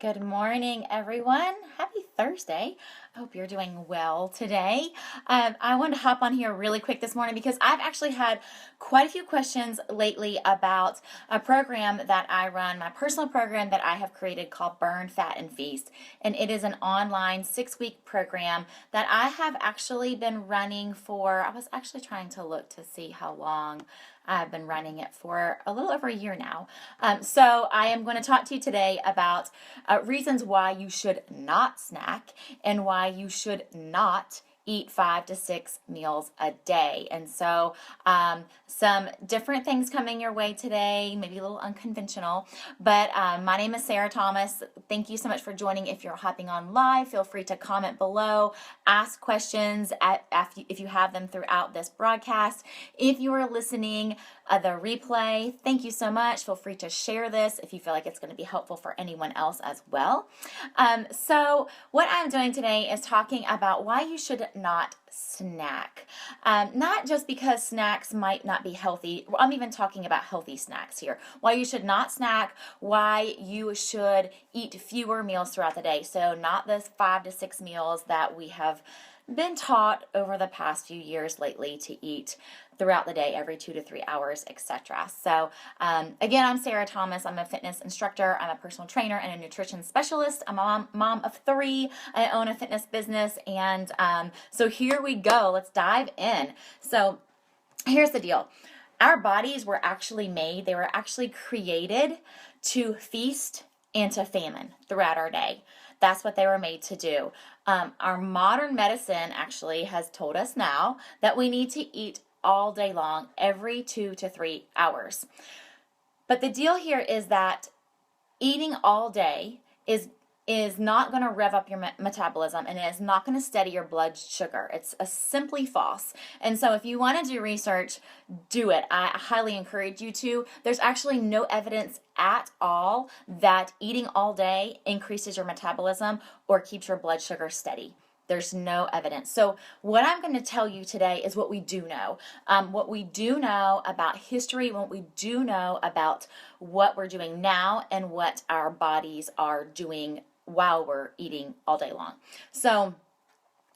Good morning, everyone. Happy Thursday. I hope you're doing well today. I wanted to hop on here really quick this morning because I've actually had quite a few questions lately about a program that I run, my personal program that I have created called Burn, Fat, and Feast. And it is an online 6-week program that I have actually been running for, I was actually trying to look to see how long I've been running it for a little over a year now. So I am going to talk to you today about reasons why you should not snack and why you should not eat 5 to 6 meals a day. And so some different things coming your way today, maybe a little unconventional, but my name is Sarah Thomas. Thank you so much for joining. If you're hopping on live, feel free to comment below, ask questions if you have them throughout this broadcast. If you are listening the replay, thank you so much. Feel free to share this if you feel like it's going to be helpful for anyone else as well. So what I'm doing today is talking about why you should not snack. Not just because snacks might not be healthy. I'm even talking about healthy snacks here. Why you should not snack, why you should eat fewer meals throughout the day. So not the 5 to 6 meals that we have been taught over the past few years lately to eat throughout the day, every 2 to 3 hours, etc. So again, I'm Sarah Thomas. I'm a fitness instructor. I'm a personal trainer and a nutrition specialist. I'm a mom of 3. I own a fitness business. And so here we go. Let's dive in. So here's the deal. Our bodies were actually made, they were actually created to feast and to famine throughout our day. That's what they were made to do. Our modern medicine actually has told us now that we need to eat all day long, every 2 to 3 hours. But the deal here is that eating all day is not going to rev up your metabolism, and it is not going to steady your blood sugar. It's simply false. And so if you want to do research, do it. I highly encourage you to. There's actually no evidence at all that eating all day increases your metabolism or keeps your blood sugar steady. There's no evidence. So what I'm going to tell you today is what we do know. What we do know about history, what we do know about what we're doing now, and what our bodies are doing while we're eating all day long. So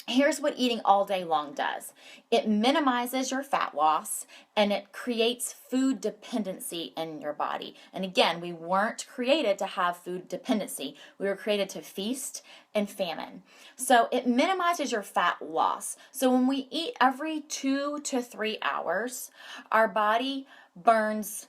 here's what eating all day long does. It minimizes your fat loss, and it creates food dependency in your body. And again, we weren't created to have food dependency. We were created to feast and famine. So it minimizes your fat loss. So when we eat every 2 to 3 hours, our body burns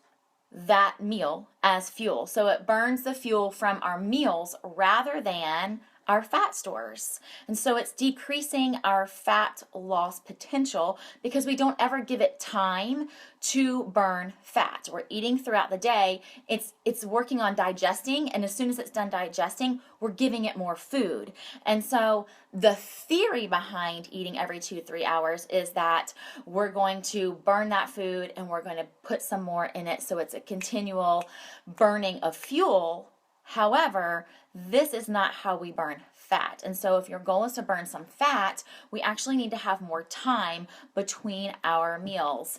that meal as fuel. So it burns the fuel from our meals rather than our fat stores. And so it's decreasing our fat loss potential because we don't ever give it time to burn fat. We're eating throughout the day. It's working on digesting, and as soon as it's done digesting, we're giving it more food. And so the theory behind eating every 2 to 3 hours is that we're going to burn that food and we're going to put some more in it, so it's a continual burning of fuel. However, this is not how we burn fat. And so if your goal is to burn some fat, we actually need to have more time between our meals.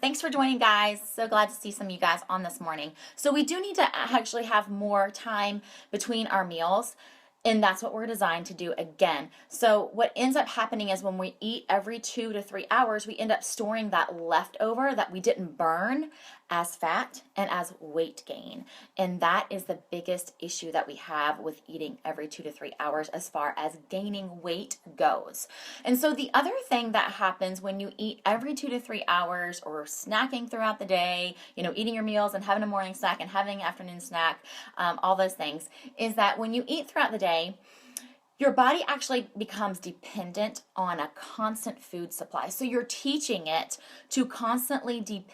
Thanks for joining, guys. So glad to see some of you guys on this morning. So we do need to actually have more time between our meals. And that's what we're designed to do again. So what ends up happening is when we eat every 2 to 3 hours, we end up storing that leftover that we didn't burn as fat and as weight gain. And that is the biggest issue that we have with eating every 2 to 3 hours as far as gaining weight goes. And so the other thing that happens when you eat every 2 to 3 hours or snacking throughout the day, eating your meals and having a morning snack and having an afternoon snack, all those things, is that when you eat throughout the day, your body actually becomes dependent on a constant food supply. So you're teaching it to constantly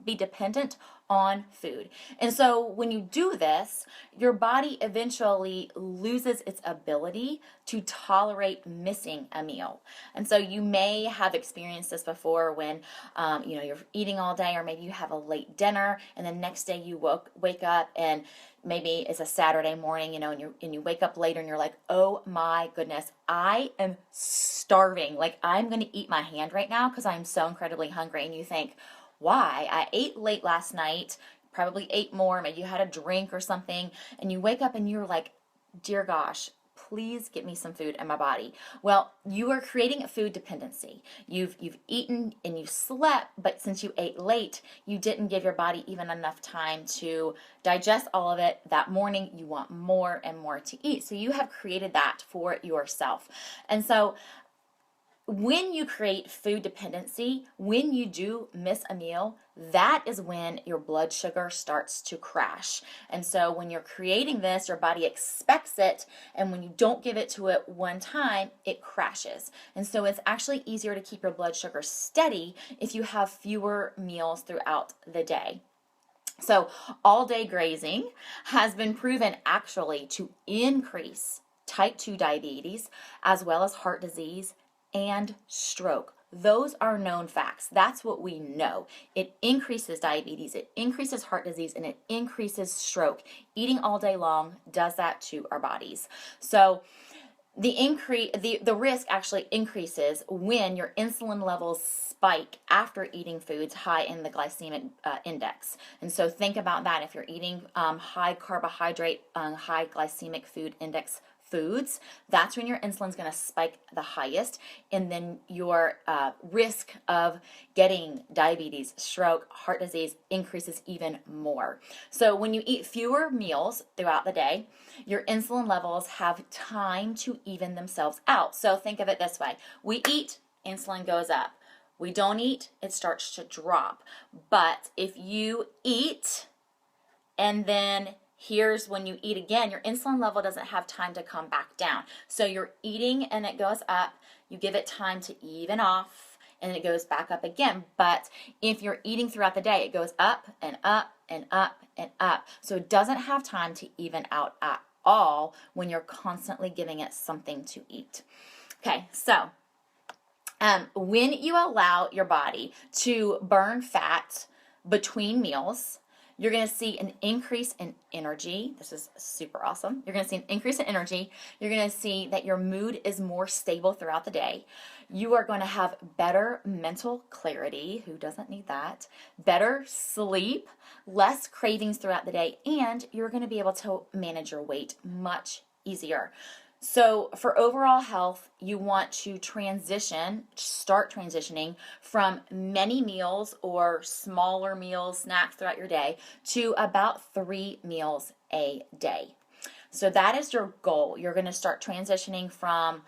be dependent on food. And so when you do this, your body eventually loses its ability to tolerate missing a meal. And so you may have experienced this before when you're eating all day, or maybe you have a late dinner and the next day you wake up and maybe it's a Saturday morning, and you wake up later and you're like, oh my goodness, I am starving. Like, I'm going to eat my hand right now because I'm so incredibly hungry. And you think, why? I ate late last night, probably ate more, maybe you had a drink or something, and you wake up and you're like dear gosh, please get me some food in my body. Well, you are creating a food dependency. You've eaten and you've slept, but since you ate late, you didn't give your body even enough time to digest all of it. That morning, you want more and more to eat. So you have created that for yourself. And so when you create food dependency, when you do miss a meal, that is when your blood sugar starts to crash. And so when you're creating this, your body expects it, and when you don't give it to it one time, it crashes. And so it's actually easier to keep your blood sugar steady if you have fewer meals throughout the day. So all day grazing has been proven actually to increase type 2 diabetes as well as heart disease and stroke. Those are known facts. That's what we know. It increases diabetes, it increases heart disease, and it increases stroke. Eating all day long does that to our bodies. So the risk actually increases when your insulin levels spike after eating foods high in the glycemic index. And so think about that. If you're eating high carbohydrate, high glycemic food index foods, that's when your insulin's going to spike the highest, and then your risk of getting diabetes, stroke, heart disease increases even more. So when you eat fewer meals throughout the day, your insulin levels have time to even themselves out. So think of it this way: we eat, insulin goes up. We don't eat, it starts to drop. But if you eat and then here's when you eat again, your insulin level doesn't have time to come back down. So you're eating and it goes up, you give it time to even off, and it goes back up again. But if you're eating throughout the day, it goes up and up and up and up. So it doesn't have time to even out at all when you're constantly giving it something to eat. Okay, so when you allow your body to burn fat between meals, you're going to see an increase in energy. This is super awesome. You're going to see an increase in energy. You're going to see that your mood is more stable throughout the day. You are going to have better mental clarity. Who doesn't need that? Better sleep, less cravings throughout the day, and you're going to be able to manage your weight much easier. So for overall health, you want to start transitioning from many meals or smaller meals, snacks throughout your day, to about 3 meals a day. So that is your goal. You're going to start transitioning from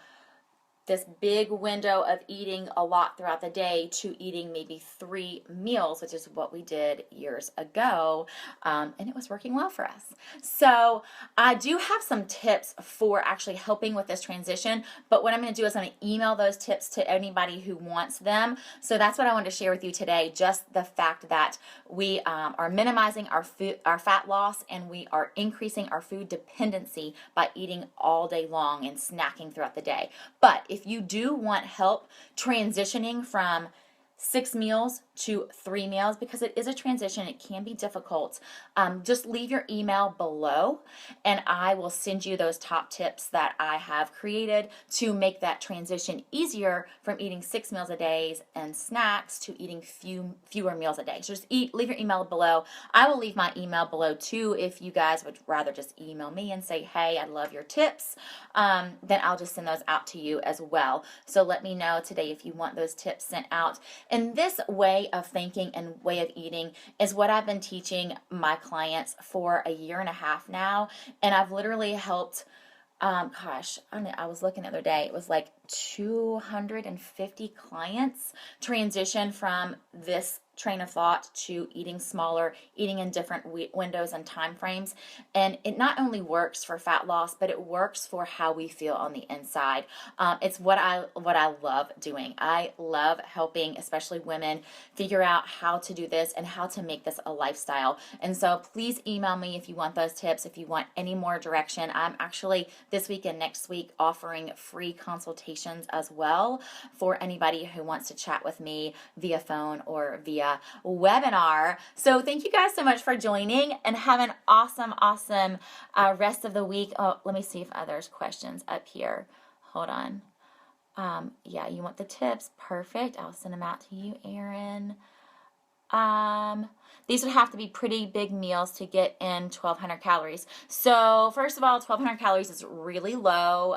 this big window of eating a lot throughout the day to eating maybe 3 meals, which is what we did years ago, and it was working well for us. So I do have some tips for actually helping with this transition, but what I'm going to do is I'm going to email those tips to anybody who wants them. So that's what I wanted to share with you today, just the fact that we are minimizing our fat loss, and we are increasing our food dependency by eating all day long and snacking throughout the day. But if you do want help transitioning from 6 meals to 3 meals, because it is a transition, it can be difficult, just leave your email below and I will send you those top tips that I have created to make that transition easier from eating 6 meals a day and snacks to eating fewer meals a day. So just leave your email below. I will leave my email below too if you guys would rather just email me and say, hey, I love your tips. Then I'll just send those out to you as well. So let me know today if you want those tips sent out. And this way of thinking and way of eating is what I've been teaching my clients for 1.5 years now. And I've literally helped, I was looking the other day, it was like 250 clients transition from this train of thought to eating smaller, eating in different windows and time frames. And it not only works for fat loss, but it works for how we feel on the inside. It's what I love doing. I love helping, especially women, figure out how to do this and how to make this a lifestyle. And so please email me if you want those tips, if you want any more direction. I'm actually this week and next week offering free consultations as well for anybody who wants to chat with me via phone or via webinar. So thank you guys so much for joining, and have an awesome rest of the week. Oh, let me see if there's questions up here. Hold on. Yeah, you want the tips? Perfect. I'll send them out to you, Erin. these would have to be pretty big meals to get in 1,200 calories. So first of all, 1,200 calories is really low.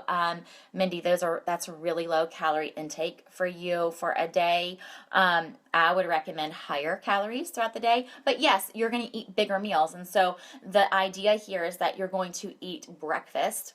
Mindy, that's a really low calorie intake for you for a day. I would recommend higher calories throughout the day, but yes, you're going to eat bigger meals. And so the idea here is that you're going to eat breakfast,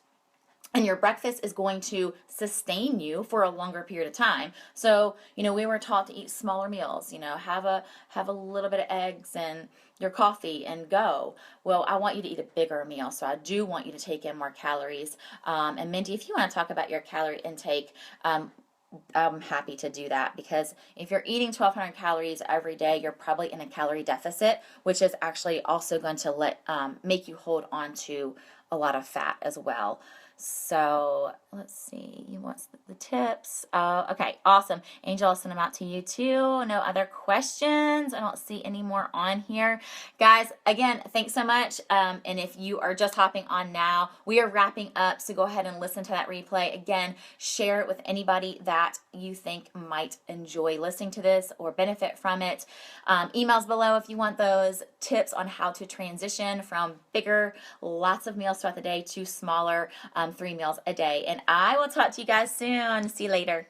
and your breakfast is going to sustain you for a longer period of time. So, we were taught to eat smaller meals, have a little bit of eggs and your coffee and go. Well, I want you to eat a bigger meal. So I do want you to take in more calories. And Mindy, if you want to talk about your calorie intake, I'm happy to do that, because if you're eating 1,200 calories every day, you're probably in a calorie deficit, which is actually also going to make you hold on to a lot of fat as well. So let's see, you want the tips. Okay, awesome. Angel, I'll send them out to you too. No other questions. I don't see any more on here. Guys, again, thanks so much. And if you are just hopping on now, we are wrapping up. So go ahead and listen to that replay. Again, share it with anybody that you think might enjoy listening to this or benefit from it. Emails below if you want those tips on how to transition from bigger, lots of meals throughout the day to smaller, 3 meals a day. And I will talk to you guys soon. See you later.